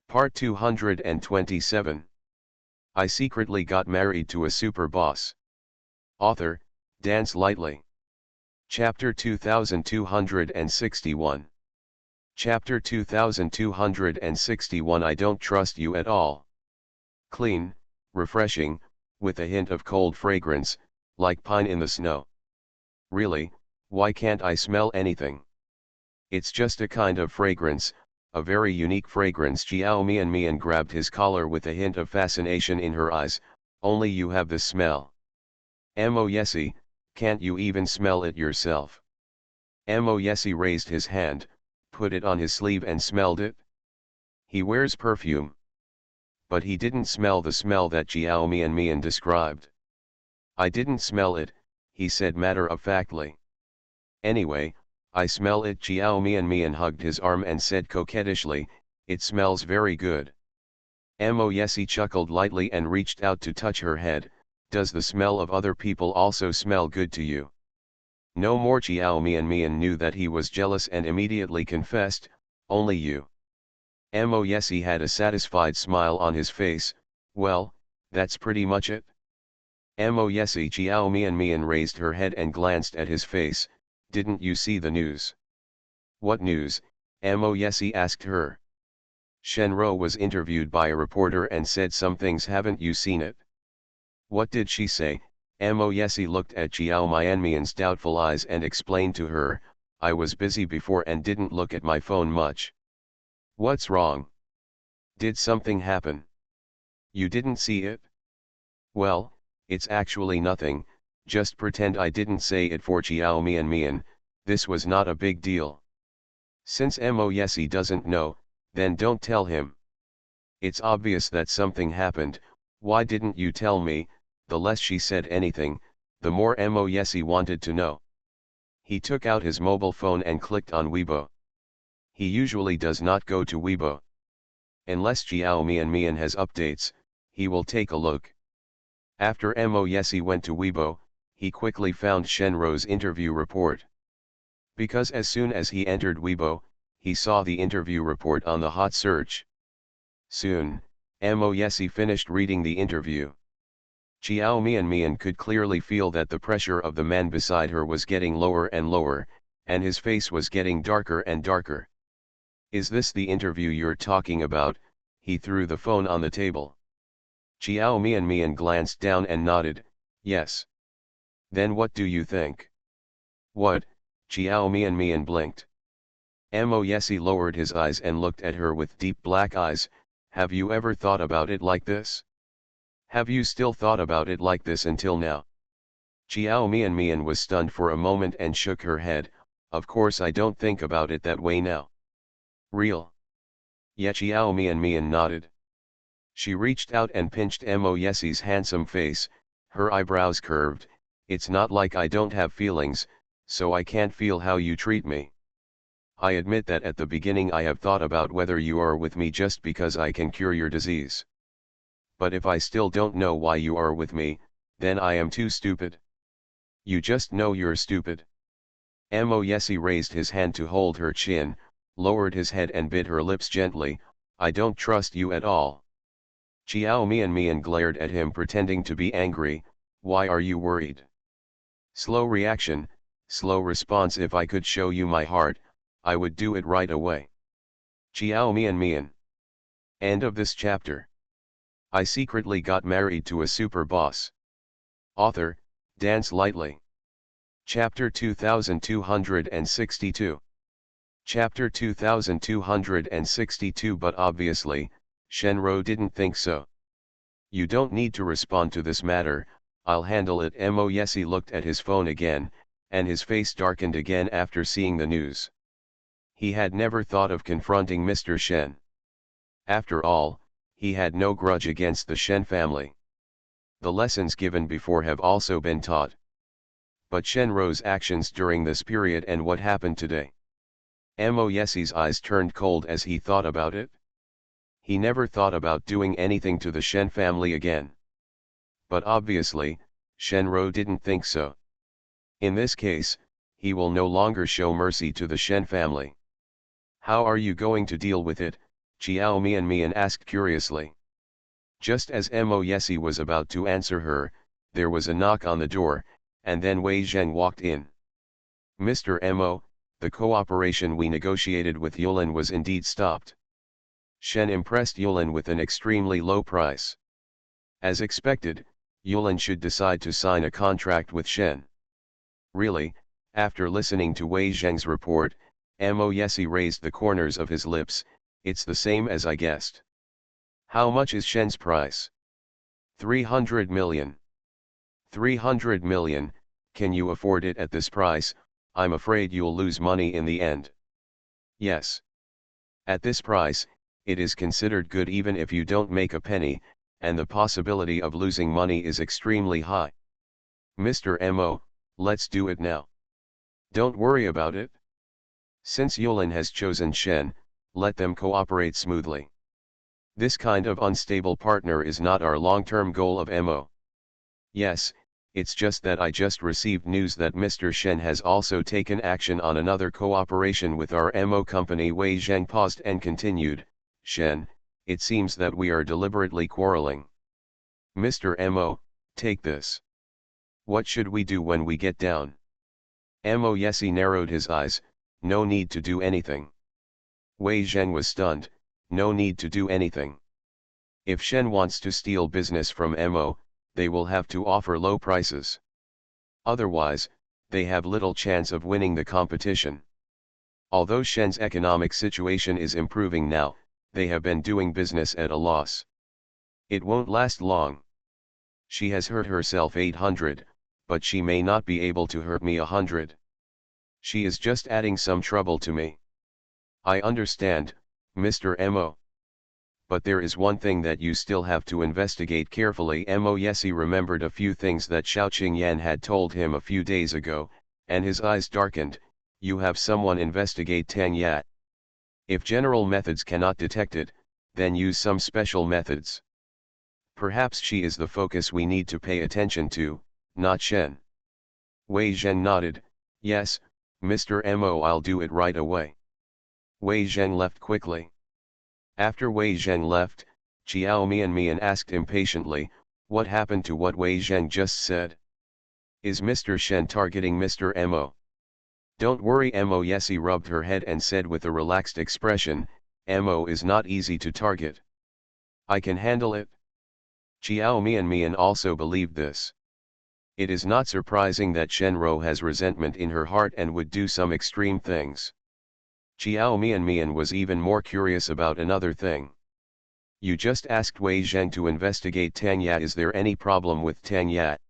Part 227. I secretly got married to a super boss. Author, Dance Lightly. Chapter 2261. Chapter 2261. I don't trust you at all. Clean, refreshing, with a hint of cold fragrance, like pine in the snow. Really, why can't I smell anything? It's just a kind of fragrance, a very unique fragrance. Jiao Mian grabbed his collar with a hint of fascination in her eyes. Only you have the smell. Mo Yesi, can't you even smell it yourself? Mo Yesi raised his hand, put it on his sleeve and smelled it. He wears perfume. But he didn't smell the smell that Jiao Mian described. I didn't smell it, he said matter-of-factly. Anyway, I smell it. Jiao Mian hugged his arm and said coquettishly, it smells very good. Mo Yesi chuckled lightly and reached out to touch her head. Does the smell of other people also smell good to you? No more. Jiao Mian knew that he was jealous and immediately confessed, only you. Mo Yesi had a satisfied smile on his face. Well, that's pretty much it. Mo Yesi. Jiao Mian raised her head and glanced at his face. Didn't you see the news? What news? Mo Yesi asked her. Shenro was interviewed by a reporter and said some things. Haven't you seen it? What did she say? Mo Yesi looked at Jiao Mian's doubtful eyes and explained to her, I was busy before and didn't look at my phone much. What's wrong? Did something happen? You didn't see it? Well, it's actually nothing, just pretend I didn't say it. For Jiao Mian, this was not a big deal. Since Mo Yesi doesn't know, then don't tell him. It's obvious that something happened. Why didn't you tell me? The less she said anything, the more Mo Yesi wanted to know. He took out his mobile phone and clicked on Weibo. He usually does not go to Weibo. Unless Jiao Mian has updates, he will take a look. After Mo Yesi went to Weibo, he quickly found Shenro's interview report. Because as soon as he entered Weibo, he saw the interview report on the hot search. Soon, Mo Yesi finished reading the interview. Jiao Mian could clearly feel that the pressure of the man beside her was getting lower and lower, and his face was getting darker and darker. Is this the interview you're talking about? He threw the phone on the table. Jiao Mian glanced down and nodded, yes. Then what do you think? What? Jiao Mian blinked. Mo Yesi lowered his eyes and looked at her with deep black eyes. Have you ever thought about it like this? Have you still thought about it like this until now? Jiao Mian was stunned for a moment and shook her head. Of course I don't think about it that way now. Real? Yeah. Jiao Mian nodded. She reached out and pinched Mo Yesi's handsome face, her eyebrows curved. It's not like I don't have feelings, so I can't feel how you treat me. I admit that at the beginning I have thought about whether you are with me just because I can cure your disease. But if I still don't know why you are with me, then I am too stupid. You just know you're stupid. Mo Yesi raised his hand to hold her chin, lowered his head and bit her lips gently. I don't trust you at all. Jiao Mian glared at him pretending to be angry. Why are you worried? Slow reaction, slow response. If I could show you my heart, I would do it right away. Jiao Mian. End of this chapter. I secretly got married to a super boss. Author, Dance Lightly. Chapter 2262. Chapter 2262. But obviously, Shenro didn't think so. You don't need to respond to this matter, I'll handle it. Mo Yesi looked at his phone again, and his face darkened again after seeing the news. He had never thought of confronting Mr. Shen. After all, he had no grudge against the Shen family. The lessons given before have also been taught. But Shenro's actions during this period and what happened today. Mo Yesi's eyes turned cold as he thought about it. He never thought about doing anything to the Shen family again. But obviously, Shenro didn't think so. In this case, he will no longer show mercy to the Shen family. How are you going to deal with it? Chiao Mian asked curiously. Just as Mo Yesi was about to answer her, there was a knock on the door, and then Wei Zheng walked in. Mr. Mo, the cooperation we negotiated with Yulin was indeed stopped. Shen impressed Yulin with an extremely low price. As expected, Yulin should decide to sign a contract with Shen. Really, after listening to Wei Zheng's report, Mo Yesi raised the corners of his lips. It's the same as I guessed. How much is Shen's price? 300 million. 300 million, can you afford it at this price? I'm afraid you'll lose money in the end. Yes. At this price, it is considered good even if you don't make a penny, and the possibility of losing money is extremely high. Mr. Mo, let's do it now. Don't worry about it. Since Yulin has chosen Shen, let them cooperate smoothly. This kind of unstable partner is not our long-term goal of Mo. Yes, it's just that I just received news that Mr. Shen has also taken action on another cooperation with our Mo company. Wei Zheng paused and continued, Shen, it seems that we are deliberately quarreling. Mr. Mo, take this. What should we do when we get down? Mo Yesi narrowed his eyes, no need to do anything. Wei Zheng was stunned, no need to do anything. If Shen wants to steal business from Mo, they will have to offer low prices. Otherwise, they have little chance of winning the competition. Although Shen's economic situation is improving now, they have been doing business at a loss. It won't last long. She has hurt herself 800, but she may not be able to hurt me 100. She is just adding some trouble to me. I understand, Mr. Mo. But there is one thing that you still have to investigate carefully. Mo Yesi remembered a few things that Xiao Qingyan had told him a few days ago, and his eyes darkened. You have someone investigate Tang Yat. If general methods cannot detect it, then use some special methods. Perhaps she is the focus we need to pay attention to, not Shen. Wei Zheng nodded, yes, Mr. Mo, I'll do it right away. Wei Zheng left quickly. After Wei Zheng left, Chiao Mian asked impatiently, what happened to what Wei Zheng just said? Is Mr. Shen targeting Mr. Mo? Don't worry. Mo Yesi rubbed her head and said with a relaxed expression, Mo is not easy to target. I can handle it. Chiao Mian also believed this. It is not surprising that Shenro has resentment in her heart and would do some extreme things. Chiao Mian was even more curious about another thing. You just asked Wei Zheng to investigate Tang Yat. Is there any problem with Tang Yat?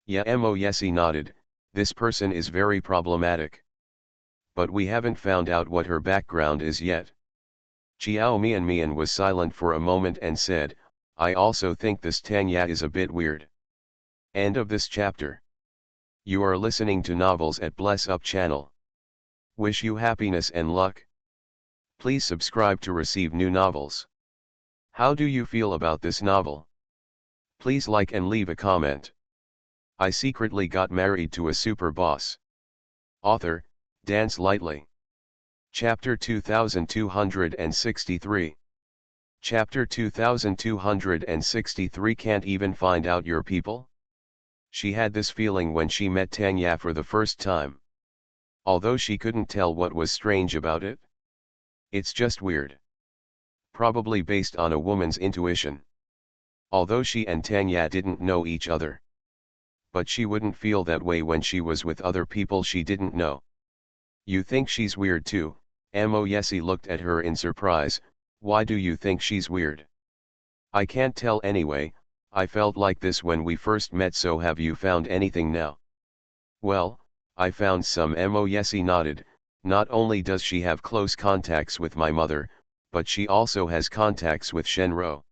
Yeah, Mo Yesi nodded, this person is very problematic. But we haven't found out what her background is yet. Chiao Mian was silent for a moment and said, I also think this Tang Yat is a bit weird. End of this chapter. You are listening to Novels at Bless Up channel. Wish you happiness and luck. Please subscribe to receive new novels. How do you feel about this novel? Please like and leave a comment. I secretly got married to a super boss. Author, Dance Lightly. Chapter 2263. Chapter 2263. Can't even find out your people? She had this feeling when she met Tang Ya for the first time. Although she couldn't tell what was strange about it. It's just weird. Probably based on a woman's intuition. Although she and Tang Ya didn't know each other. But she wouldn't feel that way when she was with other people she didn't know. You think she's weird too? Mo Yesi looked at her in surprise. Why do you think she's weird? I can't tell anyway. I felt like this when we first met. So have you found anything now? Well, I found some. Mo Yesi nodded. Not only does she have close contacts with my mother, but she also has contacts with Shenro.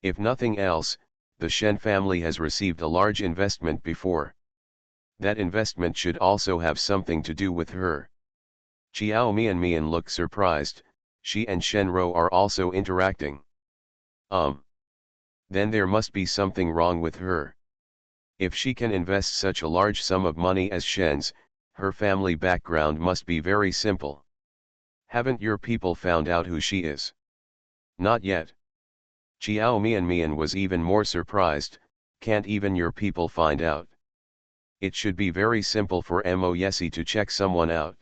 If nothing else, the Shen family has received a large investment before. That investment should also have something to do with her. Chiao Mian looked surprised. She and Shenro are also interacting. Then there must be something wrong with her. If she can invest such a large sum of money as Shen's, her family background must be very simple. Haven't your people found out who she is? Not yet. Chiao Mian was even more surprised. Can't even your people find out? It should be very simple for Mo Yesi to check someone out.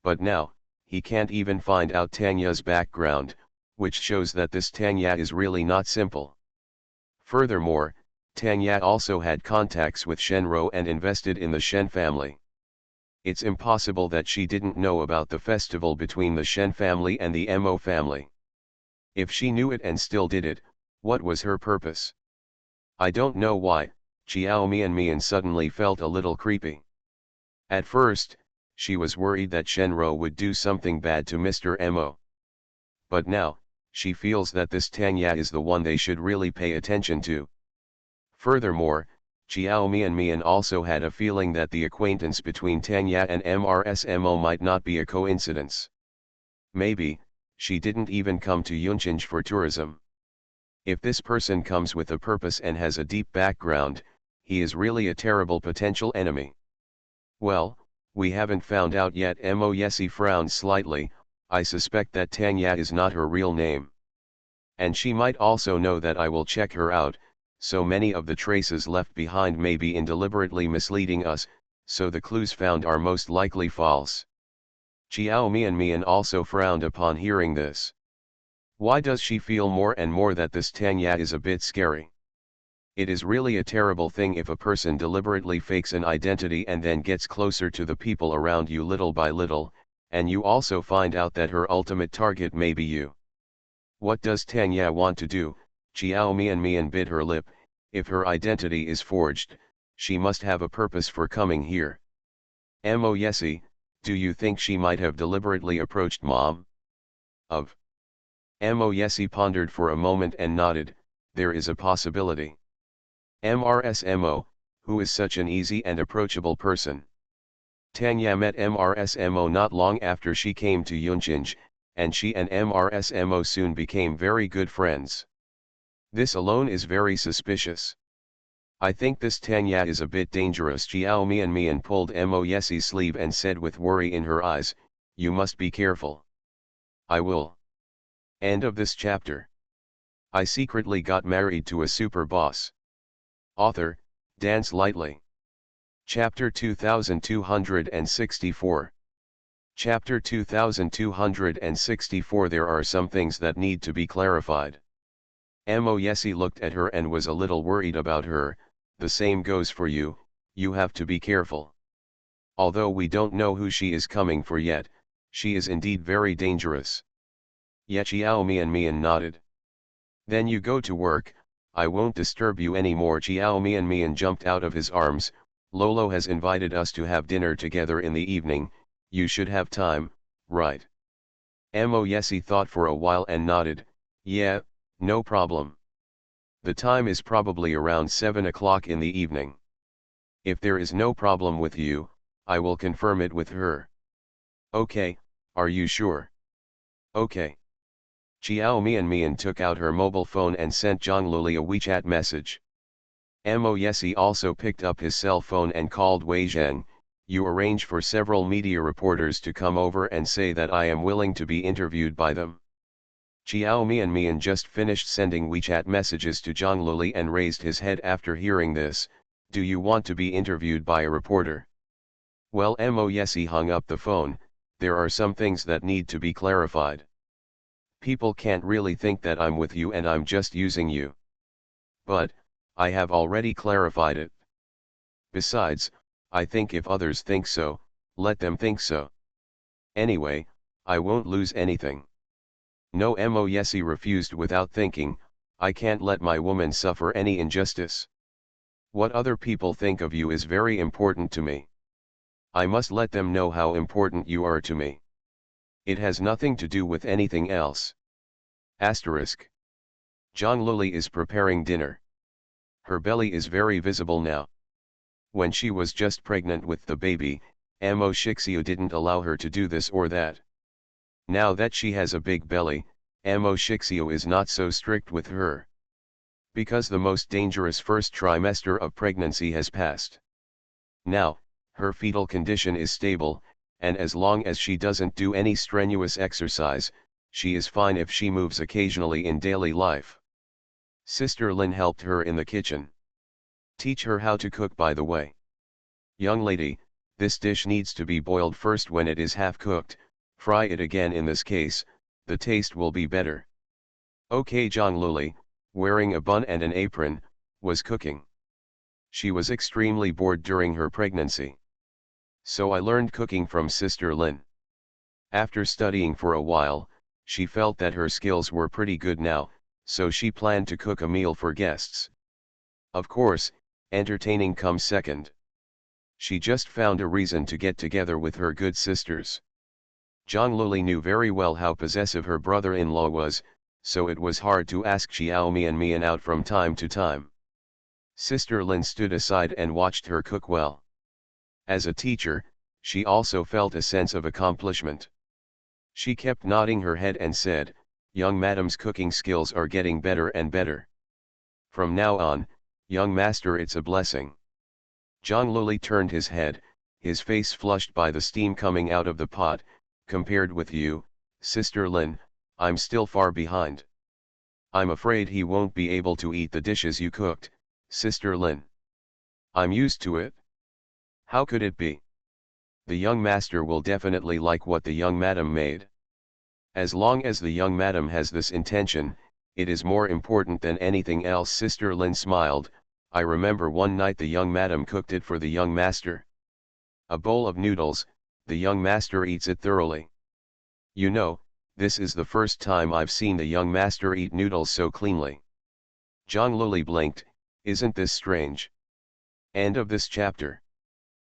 But now, he can't even find out Tanya's background, which shows that this Tanya is really not simple. Furthermore, Tanya also had contacts with Shenro and invested in the Shen family. It's impossible that she didn't know about the festival between the Shen family and the Mo family. If she knew it and still did it, what was her purpose? I don't know why, Chiao Mian suddenly felt a little creepy. At first, she was worried that Shenro would do something bad to Mr. Mo. But now, she feels that this Tanya is the one they should really pay attention to. Furthermore, Chiao Mian also had a feeling that the acquaintance between Tanya and MRSMO might not be a coincidence. Maybe, she didn't even come to Yunchinj for tourism. If this person comes with a purpose and has a deep background, he is really a terrible potential enemy. Well, we haven't found out yet. Mo Yesi frowned slightly. I suspect that Tanya is not her real name. And she might also know that I will check her out, so many of the traces left behind may be in deliberately misleading us, so the clues found are most likely false. Chiao Mian also frowned upon hearing this. Why does she feel more and more that this Tanya is a bit scary? It is really a terrible thing if a person deliberately fakes an identity and then gets closer to the people around you little by little, and you also find out that her ultimate target may be you. What does Tanya want to do? Chiao Mian bit her lip. If her identity is forged, she must have a purpose for coming here. Mo Yesi, do you think she might have deliberately approached Mom? Of. Mo Yesi pondered for a moment and nodded. There is a possibility. MRSMO, who is such an easy and approachable person. Tanya met MRSMO not long after she came to Yunchinj, and she and MRSMO soon became very good friends. This alone is very suspicious. I think this Tanya is a bit dangerous. Chiao Mian pulled Mo Yesi's sleeve and said with worry in her eyes, you must be careful. I will. End of this chapter. I secretly got married to a super boss. Author, Dance Lightly. Chapter 2264. Chapter 2264. There are some things that need to be clarified. Mo Yesi looked at her and was a little worried about her. The same goes for you, you have to be careful. Although we don't know who she is coming for yet, she is indeed very dangerous. Yet Chiao Mian nodded. Then you go to work, I won't disturb you anymore. Chiao Mian jumped out of his arms. Lolo has invited us to have dinner together in the evening, you should have time, right? Mo Yesi thought for a while and nodded, yeah, no problem. The time is probably around 7 o'clock in the evening. If there is no problem with you, I will confirm it with her. Okay, are you sure? Okay. Chiao Mian took out her mobile phone and sent Zhang Luli a WeChat message. Mo Yesi also picked up his cell phone and called Wei Zheng. You arrange for several media reporters to come over and say that I am willing to be interviewed by them. Chiao Mian just finished sending WeChat messages to Zhang Luli and raised his head after hearing this. Do you want to be interviewed by a reporter? Well, Mo Yesi hung up the phone. There are some things that need to be clarified. People can't really think that I'm with you and I'm just using you. But, I have already clarified it. Besides, I think if others think so, let them think so. Anyway, I won't lose anything. No, Mo Yesi refused without thinking, I can't let my woman suffer any injustice. What other people think of you is very important to me. I must let them know how important you are to me. It has nothing to do with anything else. Asterisk. Zhang Luli is preparing dinner. Her belly is very visible now. When she was just pregnant with the baby, Mo Shixiu didn't allow her to do this or that. Now that she has a big belly, Mo Shixiu is not so strict with her. Because the most dangerous first trimester of pregnancy has passed. Now, her fetal condition is stable, and as long as she doesn't do any strenuous exercise, she is fine if she moves occasionally in daily life. Sister Lin helped her in the kitchen. Teach her how to cook by the way. Young lady, this dish needs to be boiled first. When it is half cooked, fry it again. In this case, the taste will be better. Okay. Zhang Luli, wearing a bun and an apron, was cooking. She was extremely bored during her pregnancy. So I learned cooking from Sister Lin. After studying for a while, she felt that her skills were pretty good now, so she planned to cook a meal for guests. Of course, entertaining comes second. She just found a reason to get together with her good sisters. Zhang Luli knew very well how possessive her brother-in-law was, so it was hard to ask Xiao Mian out from time to time. Sister Lin stood aside and watched her cook well. As a teacher, she also felt a sense of accomplishment. She kept nodding her head and said, "Young madam's cooking skills are getting better and better. From now on, young master, it's a blessing." Zhang Luli turned his head, his face flushed by the steam coming out of the pot. "Compared with you, Sister Lin, I'm still far behind. I'm afraid he won't be able to eat the dishes you cooked, Sister Lin. I'm used to it." "How could it be? The young master will definitely like what the young madam made. As long as the young madam has this intention, it is more important than anything else." Sister Lin smiled. "I remember one night the young madam cooked it for the young master. A bowl of noodles, the young master eats it thoroughly. You know, this is the first time I've seen the young master eat noodles so cleanly." Zhang Luli blinked. "Isn't this strange?" End of this chapter.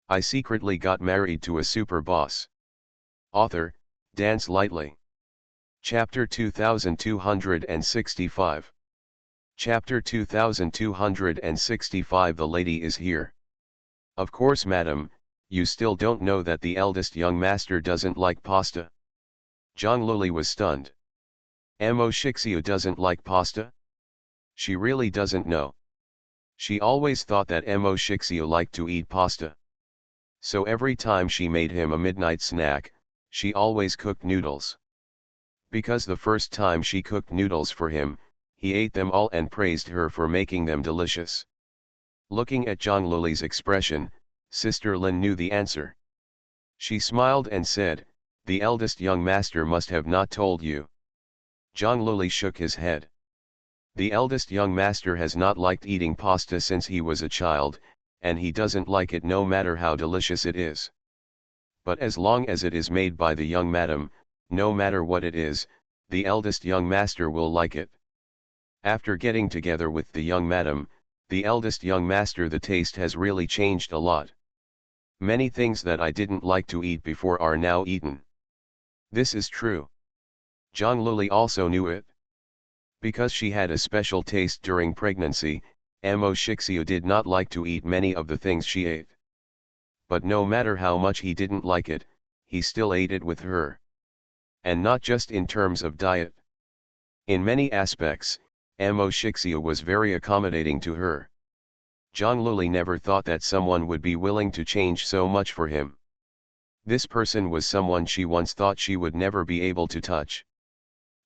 I secretly got married to a super boss. Author, Dance Lightly. Chapter 2265. Chapter 2265. The lady is here. "Of course, madam, you still don't know that the eldest young master doesn't like pasta." Zhang Luli was stunned. Mo Shixiu doesn't like pasta? She really doesn't know. She always thought that Mo Shixiu liked to eat pasta. So every time she made him a midnight snack, she always cooked noodles. Because the first time she cooked noodles for him, he ate them all and praised her for making them delicious. Looking at Zhang Luli's expression, Sister Lin knew the answer. She smiled and said, "The eldest young master must have not told you." Zhang Luli shook his head. "The eldest young master has not liked eating pasta since he was a child, and he doesn't like it no matter how delicious it is. But as long as it is made by the young madam, no matter what it is, the eldest young master will like it. After getting together with the young madam, the eldest young master, the taste has really changed a lot. Many things that I didn't like to eat before are now eaten." This is true. Zhang Luli also knew it. Because she had a special taste during pregnancy, Mo Shixiu did not like to eat many of the things she ate. But no matter how much he didn't like it, he still ate it with her. And not just in terms of diet. In many aspects, Mo Shixiu was very accommodating to her. Zhang Luli never thought that someone would be willing to change so much for him. This person was someone she once thought she would never be able to touch.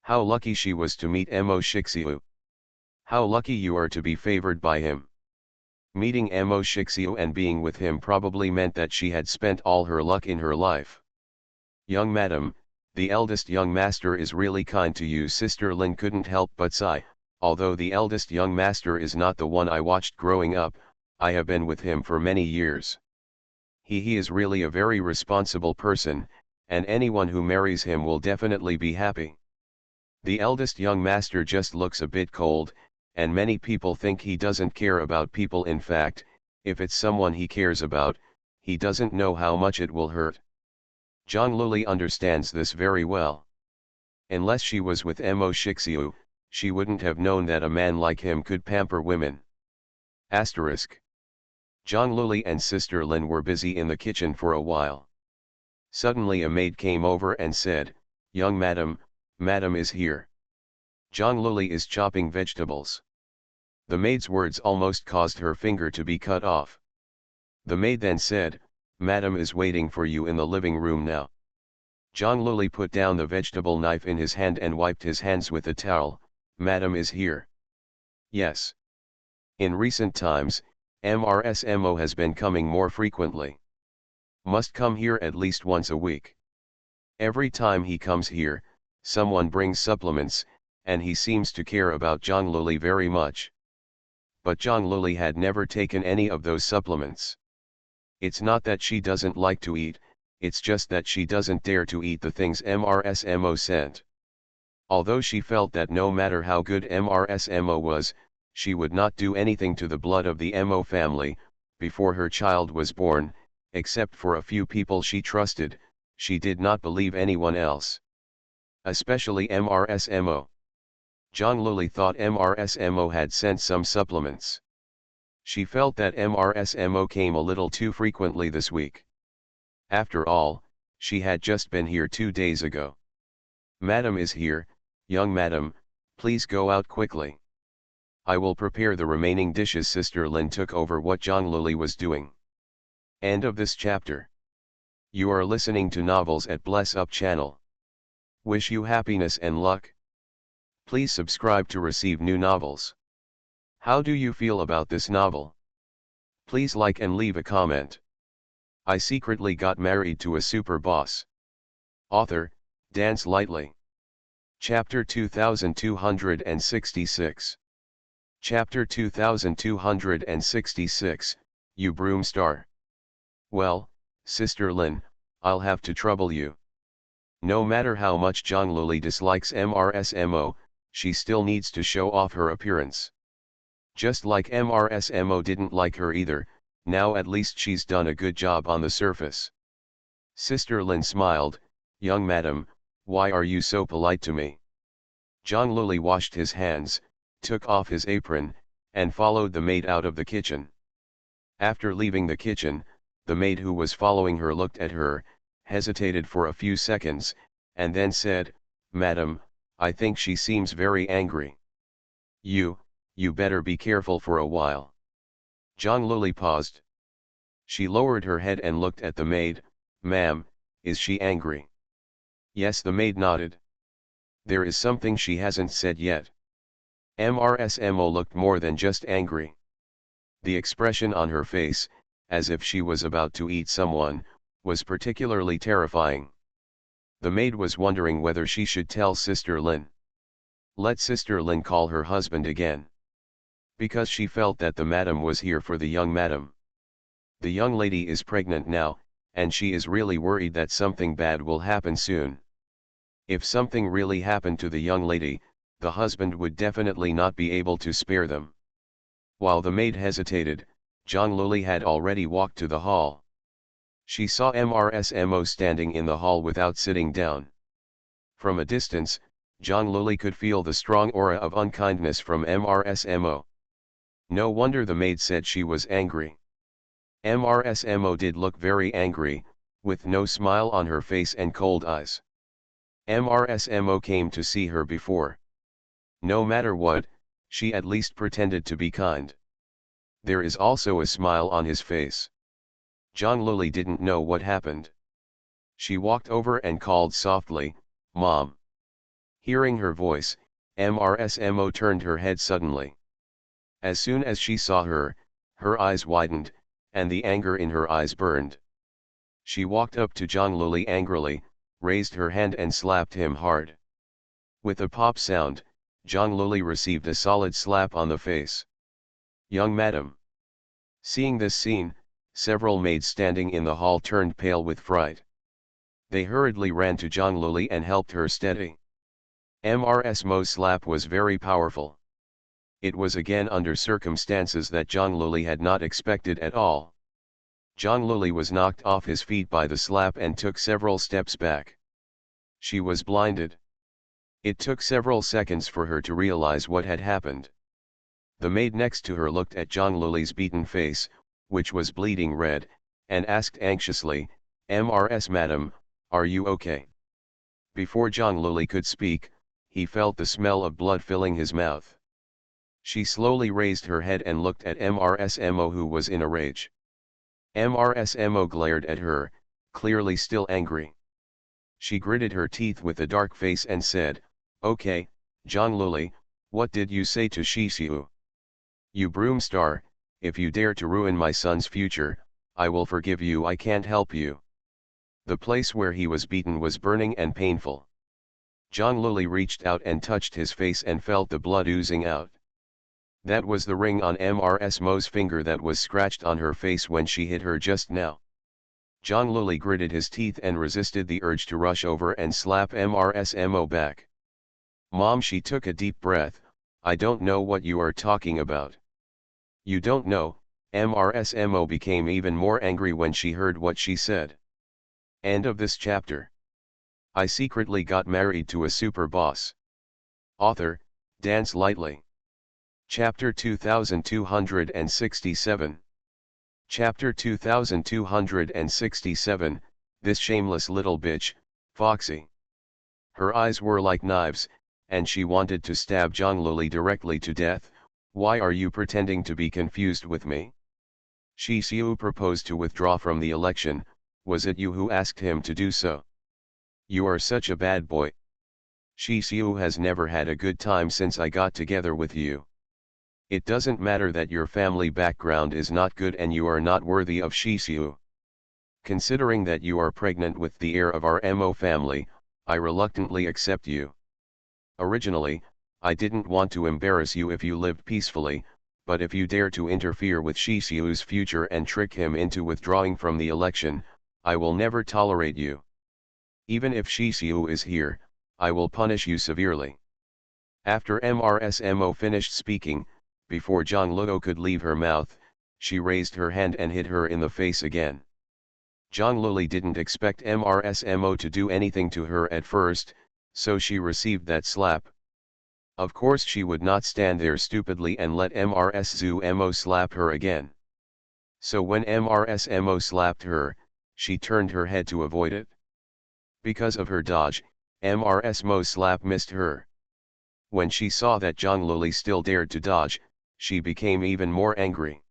How lucky she was to meet Mo Shixiu. How lucky you are to be favored by him. Meeting Mo Shixiu and being with him probably meant that she had spent all her luck in her life. "Young madam, the eldest young master is really kind to you." Sister Lin couldn't help but sigh. "Although the eldest young master is not the one I watched growing up, I have been with him for many years. He is really a very responsible person, and anyone who marries him will definitely be happy. The eldest young master just looks a bit cold, and many people think he doesn't care about people. In fact, if it's someone he cares about, he doesn't know how much it will hurt." Zhang Luli understands this very well. Unless she was with Mo Shixiu, she wouldn't have known that a man like him could pamper women. Asterisk. Zhang Luli and Sister Lin were busy in the kitchen for a while. Suddenly a maid came over and said, "Young madam, madam is here." Zhang Luli is chopping vegetables. The maid's words almost caused her finger to be cut off. The maid then said, "Madam is waiting for you in the living room now." Zhang Luli put down the vegetable knife in his hand and wiped his hands with a towel. Madam is here. Yes. In recent times, MRSMO has been coming more frequently. Must come here at least once a week. Every time he comes here, someone brings supplements, and he seems to care about Zhang Luli very much. But Zhang Luli had never taken any of those supplements. It's not that she doesn't like to eat, it's just that she doesn't dare to eat the things MRSMO sent. Although she felt that no matter how good MRSMO was, she would not do anything to the blood of the MO family, before her child was born, except for a few people she trusted, she did not believe anyone else. Especially MRSMO. Zhang Luli thought MRSMO had sent some supplements. She felt that MRSMO came a little too frequently this week. After all, she had just been here 2 days ago. Madam is here, young madam, please go out quickly. I will prepare the remaining dishes. Sister Lin took over what Zhang Luli was doing. End of this chapter. You are listening to Novels at Bless Up channel. Wish you happiness and luck. Please subscribe to receive new novels. How do you feel about this novel? Please like and leave a comment. I secretly got married to a super boss. Author, Dance Lightly. Chapter 2266. Chapter 2266, You Broom Star. Well, Sister Lin, I'll have to trouble you. No matter how much Zhang Luli dislikes MRSMO, she still needs to show off her appearance. Just like MRSMO didn't like her either, now at least she's done a good job on the surface. Sister Lin smiled, young madam, why are you so polite to me? Zhang Luli washed his hands, took off his apron, and followed the maid out of the kitchen. After leaving the kitchen, the maid who was following her looked at her, hesitated for a few seconds, and then said, Madam, I think she seems very angry. You better be careful for a while. Zhang Luli paused. She lowered her head and looked at the maid. Ma'am, is she angry? Yes, the maid nodded. There is something she hasn't said yet. MRSMO looked more than just angry. The expression on her face, as if she was about to eat someone, was particularly terrifying. The maid was wondering whether she should tell Sister Lin. Let Sister Lin call her husband again. Because she felt that the madam was here for the young madam. The young lady is pregnant now, and she is really worried that something bad will happen soon. If something really happened to the young lady, the husband would definitely not be able to spare them. While the maid hesitated, Zhang Luli had already walked to the hall. She saw MRSMO standing in the hall without sitting down. From a distance, Zhang Luli could feel the strong aura of unkindness from MRSMO. No wonder the maid said she was angry. MRSMO did look very angry, with no smile on her face and cold eyes. MRSMO came to see her before. No matter what, she at least pretended to be kind. There is also a smile on his face. Zhang Luli didn't know what happened. She walked over and called softly, Mom. Hearing her voice, MRSMO turned her head suddenly. As soon as she saw her, her eyes widened, and the anger in her eyes burned. She walked up to Zhang Luli angrily, raised her hand and slapped him hard. With a pop sound, Zhang Luli received a solid slap on the face. Young madam. Seeing this scene, several maids standing in the hall turned pale with fright. They hurriedly ran to Zhang Luli and helped her steady. MRSMO's slap was very powerful. It was again under circumstances that Zhang Luli had not expected at all. Zhang Luli was knocked off his feet by the slap and took several steps back. She was blinded. It took several seconds for her to realize what had happened. The maid next to her looked at Zhang Luli's beaten face, which was bleeding red, and asked anxiously, MRS madam, are you okay? Before Zhang Luli could speak, he felt the smell of blood filling his mouth. She slowly raised her head and looked at MRSMO, who was in a rage. MRSMO glared at her, clearly still angry. She gritted her teeth with a dark face and said, "Okay, John Lully, what did you say to Shisiu? You broomstar, if you dare to ruin my son's future, I will forgive you. I can't help you." The place where he was beaten was burning and painful. John Lully reached out and touched his face and felt the blood oozing out. That was the ring on Mrs. Mo's finger that was scratched on her face when she hit her just now. John Lully gritted his teeth and resisted the urge to rush over and slap Mrs. Mo back. "Mom," she took a deep breath, "I don't know what you are talking about." "You don't know?" Mrs. Mo became even more angry when she heard what she said. End of this chapter. I secretly got married to a super boss. Author, Dance Lightly. Chapter 2267. Chapter 2267, This shameless little bitch, Foxy. Her eyes were like knives, and she wanted to stab John Lully directly to death. "Why are you pretending to be confused with me? Shisiu proposed to withdraw from the election. Was it you who asked him to do so? You are such a bad boy. Shisiu has never had a good time since I got together with you. It doesn't matter that your family background is not good and you are not worthy of Shisiu. Considering that you are pregnant with the heir of our Mo family, I reluctantly accept you. Originally, I didn't want to embarrass you if you lived peacefully, but if you dare to interfere with Shisiu's future and trick him into withdrawing from the election, I will never tolerate you. Even if Shisiu is here, I will punish you severely." After Mrs. Mo finished speaking, before John Lully could leave her mouth, she raised her hand and hit her in the face again. John Lully didn't expect Mrs. Mo to do anything to her at first, so she received that slap. Of course she would not stand there stupidly and let Mrs. Mo slap her again. So when Mrs. Mo slapped her, she turned her head to avoid it. Because of her dodge, Mrs. Mo's slap missed her. When she saw that John Lully still dared to dodge, she became even more angry.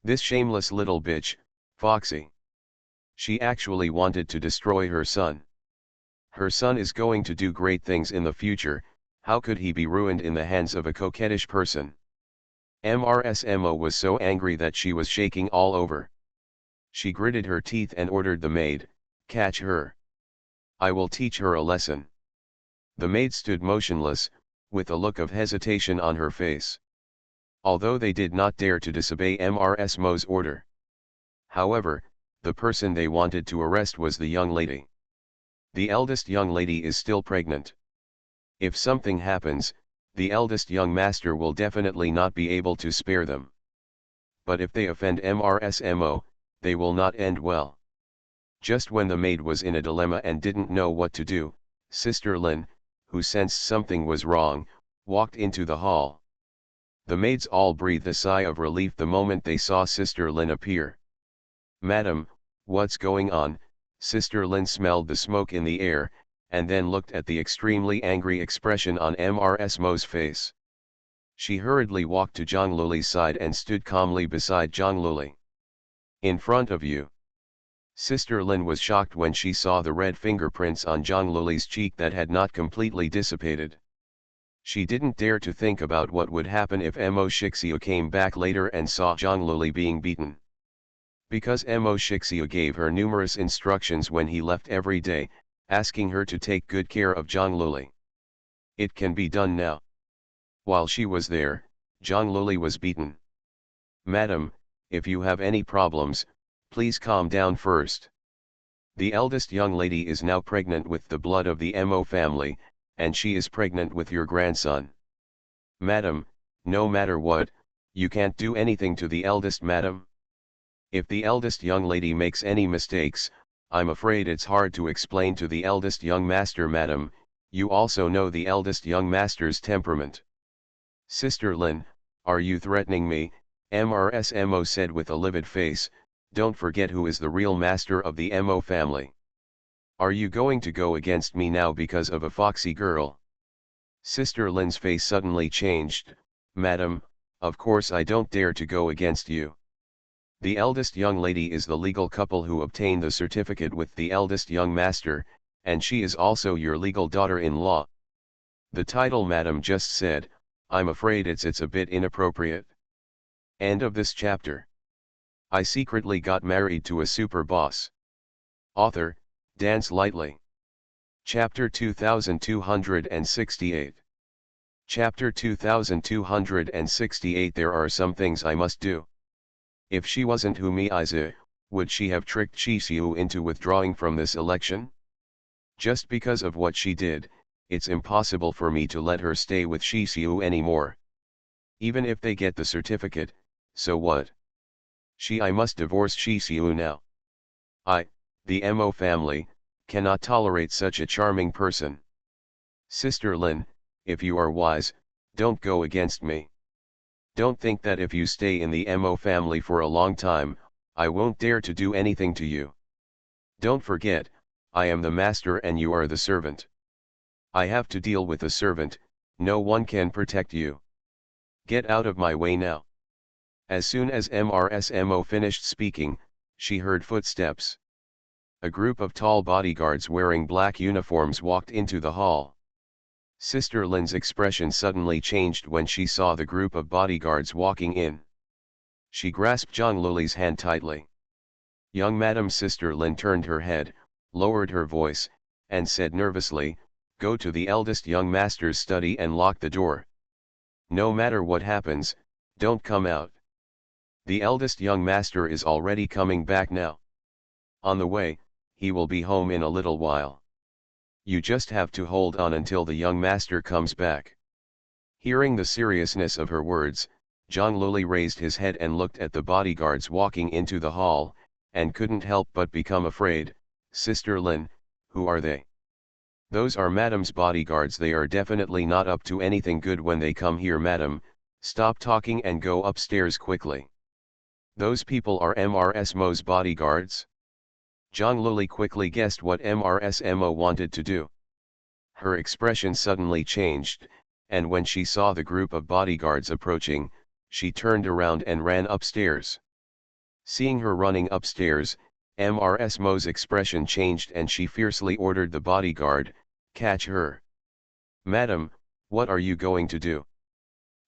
This shameless little bitch, Foxy. She actually wanted to destroy her son. Her son is going to do great things in the future. How could he be ruined in the hands of a coquettish person? Mrs. Mo was so angry that she was shaking all over. She gritted her teeth and ordered the maid, "Catch her. I will teach her a lesson." The maid stood motionless, with a look of hesitation on her face. Although they did not dare to disobey Mrs. Mo's order. However, the person they wanted to arrest was the young lady. The eldest young lady is still pregnant. If something happens, the eldest young master will definitely not be able to spare them. But if they offend Mrs. Mo, they will not end well. Just when the maid was in a dilemma and didn't know what to do, Sister Lin, who sensed something was wrong, walked into the hall. The maids all breathed a sigh of relief the moment they saw Sister Lin appear. "Madam, what's going on?" Sister Lin smelled the smoke in the air, and then looked at the extremely angry expression on Mrs. Mo's face. She hurriedly walked to John Lully's side and stood calmly beside John Lully. "In front of you." Sister Lin was shocked when she saw the red fingerprints on John Lully's cheek that had not completely dissipated. She didn't dare to think about what would happen if Mo Shixia came back later and saw John Lully being beaten. Because Mo Shixia gave her numerous instructions when he left every day, asking her to take good care of John Lully. It can be done now. While she was there, John Lully was beaten. "Madam, if you have any problems, please calm down first. The eldest young lady is now pregnant with the blood of the Mo family, and she is pregnant with your grandson. Madam, no matter what, you can't do anything to the eldest madam. If the eldest young lady makes any mistakes, I'm afraid it's hard to explain to the eldest young master madam. You also know the eldest young master's temperament." "Sister Lin, are you threatening me?" Mrs. Mo said with a livid face. "Don't forget who is the real master of the Mo family. Are you going to go against me now because of a foxy girl?" Sister Lin's face suddenly changed. "Madam, of course I don't dare to go against you. The eldest young lady is the legal couple who obtained the certificate with the eldest young master, and she is also your legal daughter-in-law. The title Madam just said, I'm afraid it's a bit inappropriate. End of this chapter. I secretly got married to a super boss. Author, Dance Lightly. Chapter 2268. Chapter 2268. There are some things I must do. If she wasn't who me is, would she have tricked Shisiu into withdrawing from this election? Just because of what she did, it's impossible for me to let her stay with Shisiu anymore. Even if they get the certificate, so what? I must divorce Shisiu now. The Mo family, cannot tolerate such a charming person. Sister Lin, if you are wise, don't go against me. Don't think that if you stay in the Mo family for a long time, I won't dare to do anything to you. Don't forget, I am the master and you are the servant. I have to deal with a servant, no one can protect you. Get out of my way now. As soon as Mo finished speaking, she heard footsteps. A group of tall bodyguards wearing black uniforms walked into the hall. Sister Lin's expression suddenly changed when she saw the group of bodyguards walking in. She grasped Zhang Luli's hand tightly. Young Madam. Sister Lin turned her head, lowered her voice, and said nervously, go to the eldest young master's study and lock the door. No matter what happens, don't come out. The eldest young master is already coming back now. On the way, he will be home in a little while. You just have to hold on until the young master comes back. Hearing the seriousness of her words, Zhang Luli raised his head and looked at the bodyguards walking into the hall, and couldn't help but become afraid. Sister Lin, who are they? Those are Madam's bodyguards. They are definitely not up to anything good when they come here. Madam, stop talking and go upstairs quickly. Those people are Mo's bodyguards? Zhang Luli quickly guessed what Mo wanted to do. Her expression suddenly changed, and when she saw the group of bodyguards approaching, she turned around and ran upstairs. Seeing her running upstairs, Mo's expression changed and she fiercely ordered the bodyguard, catch her. Madam, what are you going to do?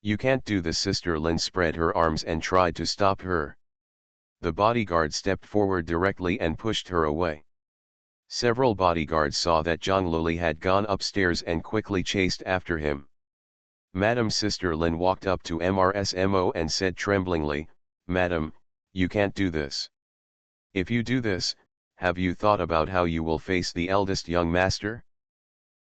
You can't do this. Sister Lin spread her arms and tried to stop her. The bodyguard stepped forward directly and pushed her away. Several bodyguards saw that Zhang Luli had gone upstairs and quickly chased after him. Madam. Sister Lin walked up to Mo and said tremblingly, Madam, you can't do this. If you do this, have you thought about how you will face the eldest young master?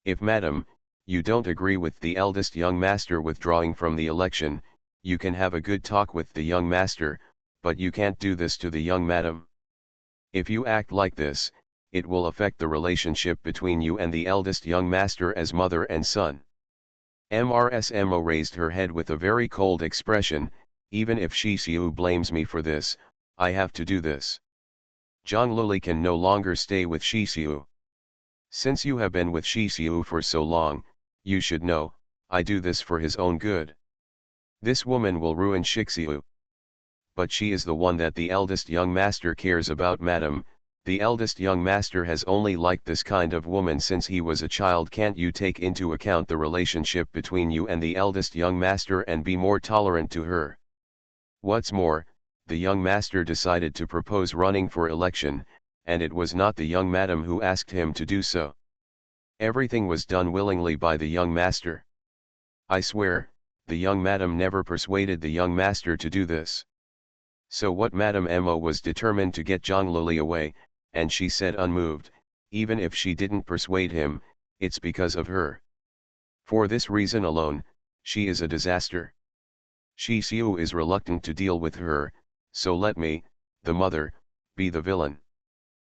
If Madam, you don't agree with the eldest young master withdrawing from the election, you can have a good talk with the young master, but you can't do this to the young Madam. If you act like this, it will affect the relationship between you and the eldest young master as mother and son. Mo raised her head with a very cold expression, even if Shisiu blames me for this, I have to do this. Zhang Luli can no longer stay with Shisiu. Since you have been with Shisiu for so long, you should know, I do this for his own good. This woman will ruin Shisiu. But she is the one that the eldest young master cares about. Madam, the eldest young master has only liked this kind of woman since he was a child. Can't you take into account the relationship between you and the eldest young master and be more tolerant to her? What's more, the young master decided to propose running for election, and it was not the young Madam who asked him to do so. Everything was done willingly by the young master. I swear, the young Madam never persuaded the young master to do this. So what? Madam Mo was determined to get Zhang Luli away, and she said unmoved, even if she didn't persuade him, it's because of her. For this reason alone, she is a disaster. Shisiu is reluctant to deal with her, so let me, the mother, be the villain.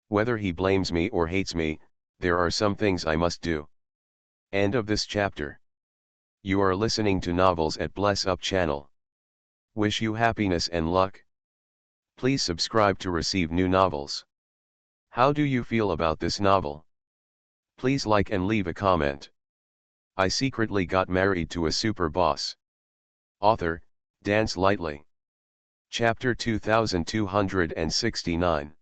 Whether he blames me or hates me, there are some things I must do. End of this chapter. You are listening to Novels at Bless Up channel. Wish you happiness and luck. Please subscribe to receive new novels. How do you feel about this novel? Please like and leave a comment. I secretly got married to a super boss. Author, Dance Lightly. Chapter 2269.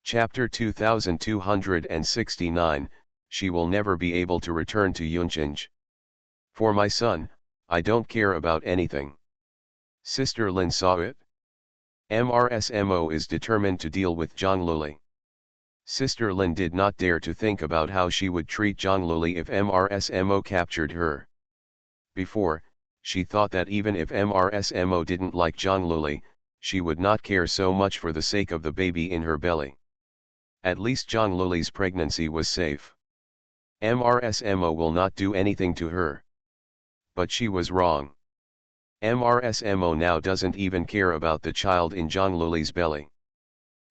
Chapter 2269, she will never be able to return to Yuncheng. For my son, I don't care about anything. Sister Lin saw it. MRSMO is determined to deal with Zhang Luli. Sister Lin did not dare to think about how she would treat Zhang Luli if MRSMO captured her. Before, she thought that even if MRSMO didn't like Zhang Luli, she would not care so much for the sake of the baby in her belly. At least Zhang Luli's pregnancy was safe. MRSMO will not do anything to her. But she was wrong. MRSMO now doesn't even care about the child in Zhang Luli's belly.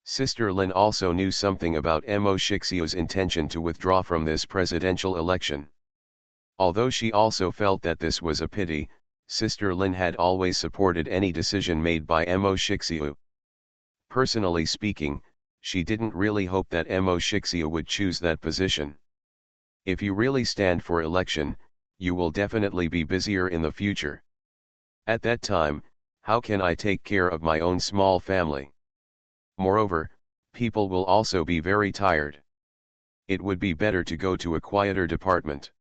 Sister Lin also knew something about Mo Shixiu's intention to withdraw from this presidential election. Although she also felt that this was a pity, Sister Lin had always supported any decision made by Mo Shixiu. Personally speaking, she didn't really hope that Mo Shixiu would choose that position. If you really stand for election, you will definitely be busier in the future. At that time, how can I take care of my own small family? Moreover, people will also be very tired. It would be better to go to a quieter department.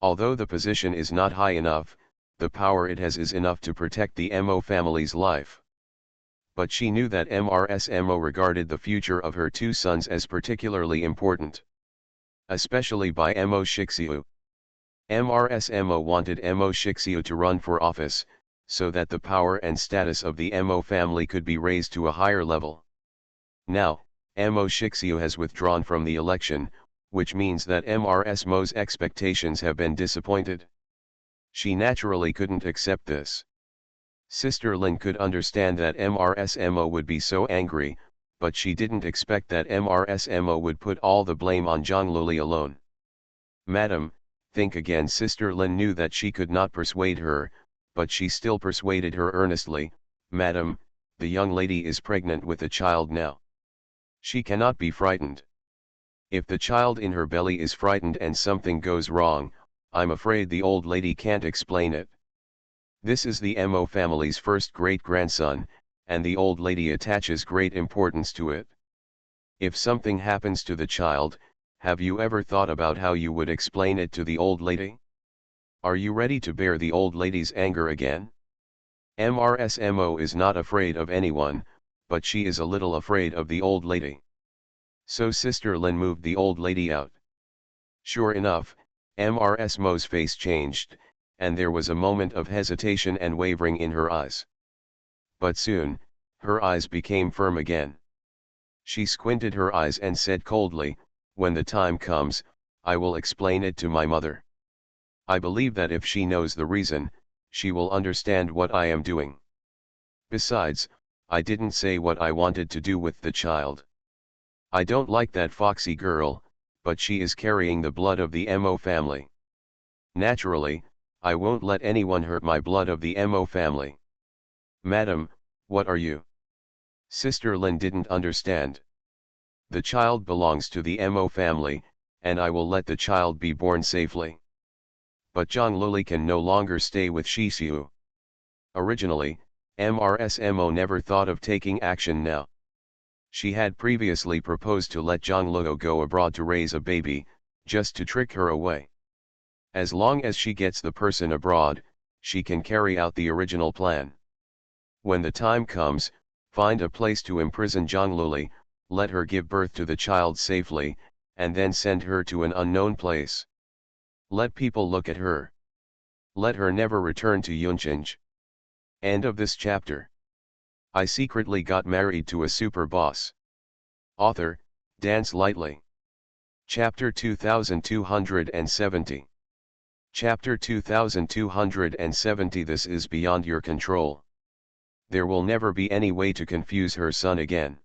Although the position is not high enough, the power it has is enough to protect the Mo family's life. But she knew that MRSMO regarded the future of her two sons as particularly important. Especially by Mo Shixiu. MRSMO wanted Mo Shixiu to run for office, so that the power and status of the Mo family could be raised to a higher level. Now, Mo Shixiu has withdrawn from the election, which means that MRSMO's expectations have been disappointed. She naturally couldn't accept this. Sister Lin could understand that MRSMO would be so angry, but she didn't expect that MRSMO would put all the blame on Zhang Luli alone. Madam, think again. Sister Lin knew that she could not persuade her, but she still persuaded her earnestly. Madam, the young lady is pregnant with a child now. She cannot be frightened. If the child in her belly is frightened and something goes wrong, I'm afraid the old lady can't explain it. This is the Mo family's first great-grandson, and the old lady attaches great importance to it. If something happens to the child, have you ever thought about how you would explain it to the old lady? Are you ready to bear the old lady's anger again? MRSMO is not afraid of anyone, but she is a little afraid of the old lady. So Sister Lin moved the old lady out. Sure enough, MRSMO's face changed, and there was a moment of hesitation and wavering in her eyes. But soon, her eyes became firm again. She squinted her eyes and said coldly, when the time comes, I will explain it to my mother. I believe that if she knows the reason, she will understand what I am doing. Besides, I didn't say what I wanted to do with the child. I don't like that foxy girl, but she is carrying the blood of the Mo family. Naturally, I won't let anyone hurt my blood of the Mo family. Madam, what are you? Sister Lin didn't understand. The child belongs to the Mo family, and I will let the child be born safely. But Zhang Luli can no longer stay with Shixiu. Originally, MRSMO never thought of taking action now. She had previously proposed to let Zhang Luo go abroad to raise a baby, just to trick her away. As long as she gets the person abroad, she can carry out the original plan. When the time comes, find a place to imprison Zhang Luli, let her give birth to the child safely, and then send her to an unknown place. Let people look at her. Let her never return to Yuncheng. End of this chapter. I secretly got married to a super boss. Author, Dance Lightly. Chapter 2270. Chapter 2270. This is beyond your control. There will never be any way to confuse her son again.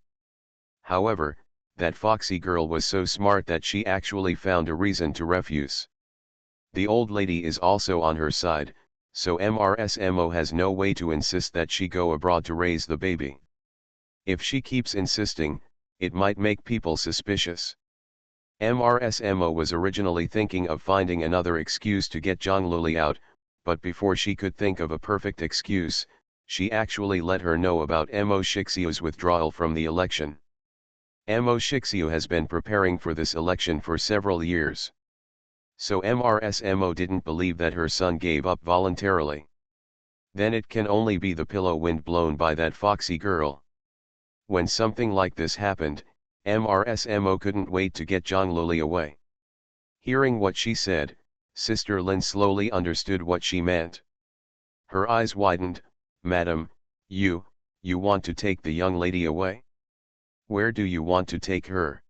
However, that foxy girl was so smart that she actually found a reason to refuse. The old lady is also on her side, so MRSMO has no way to insist that she go abroad to raise the baby. If she keeps insisting, it might make people suspicious. MRSMO was originally thinking of finding another excuse to get Zhang Luli out, but before she could think of a perfect excuse, she actually let her know about Mo Shixiu's withdrawal from the election. Mo Shixiu has been preparing for this election for several years. So Mo didn't believe that her son gave up voluntarily. Then it can only be the pillow wind blown by that foxy girl. When something like this happened, Mo couldn't wait to get Zhang Luli away. Hearing what she said, Sister Lin slowly understood what she meant. Her eyes widened. "Madam, you want to take the young lady away? Where do you want to take her?"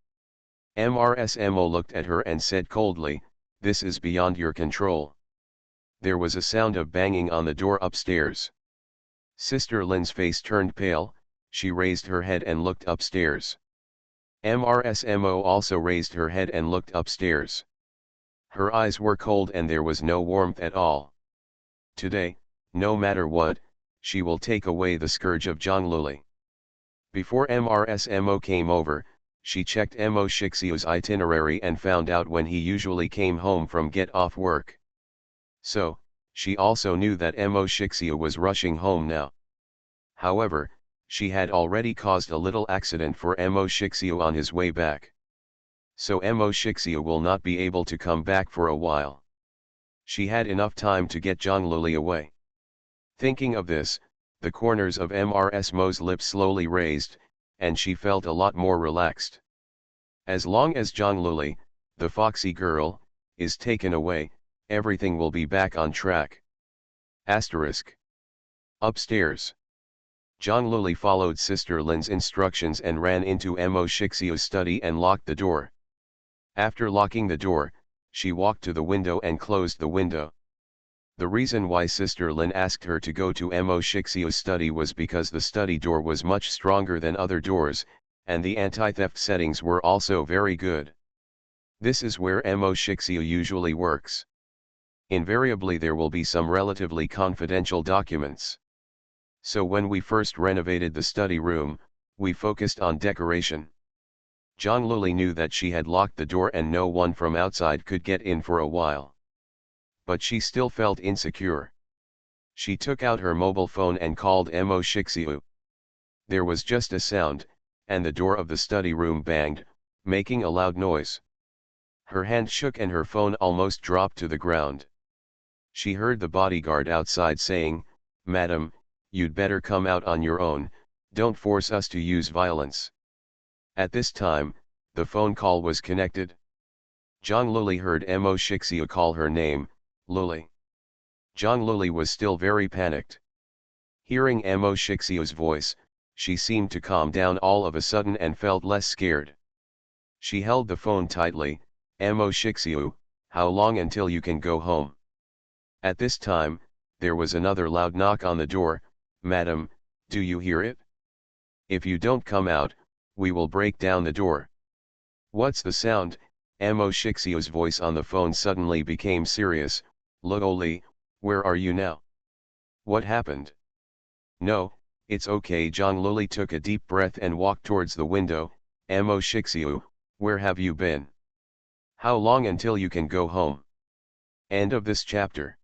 Mo looked at her and said coldly, "This is beyond your control." There was a sound of banging on the door upstairs. Sister Lin's face turned pale. She raised her head and looked upstairs. Mo also raised her head and looked upstairs. Her eyes were cold and there was no warmth at all. Today, no matter what, she will take away the scourge of Zhang Luli. Before Mo came over, she checked Mo Shixiu's itinerary and found out when he usually came home from get off work. So, she also knew that Mo Shixiu was rushing home now. However, she had already caused a little accident for Mo Shixiu on his way back. So Mo Shixiu will not be able to come back for a while. She had enough time to get Zhang Luli away. Thinking of this, the corners of Mo's lips slowly raised, and she felt a lot more relaxed. As long as Zhang Luli, the foxy girl, is taken away, everything will be back on track. Asterisk. Upstairs. Zhang Luli followed Sister Lin's instructions and ran into Mo Shixiu's study and locked the door. After locking the door, she walked to the window and closed the window. The reason why Sister Lin asked her to go to Mo Shixiu's study was because the study door was much stronger than other doors, and the anti-theft settings were also very good. This is where Mo Shixiu usually works. Invariably there will be some relatively confidential documents. So when we first renovated the study room, we focused on decoration. Zhang Luli knew that she had locked the door and no one from outside could get in for a while. But she still felt insecure. She took out her mobile phone and called Mo Shixiu. There was just a sound, and the door of the study room banged, making a loud noise. Her hand shook and her phone almost dropped to the ground. She heard the bodyguard outside saying, "Madam, you'd better come out on your own, don't force us to use violence." At this time, the phone call was connected. Zhang Luli heard Mo Shixiu call her name, Luli. Zhang Luli was still very panicked. Hearing Mo Shixiu's voice, she seemed to calm down all of a sudden and felt less scared. She held the phone tightly. "Mo Shixiu, how long until you can go home?" At this time, there was another loud knock on the door. "Madam, do you hear it? If you don't come out, we will break down the door." "What's the sound?" Mo Shixiu's voice on the phone suddenly became serious. "Luli, where are you now? What happened?" "No, it's okay." Zhang Luli took a deep breath and walked towards the window. "Mo Shixiu, where have you been? How long until you can go home?" End of this chapter.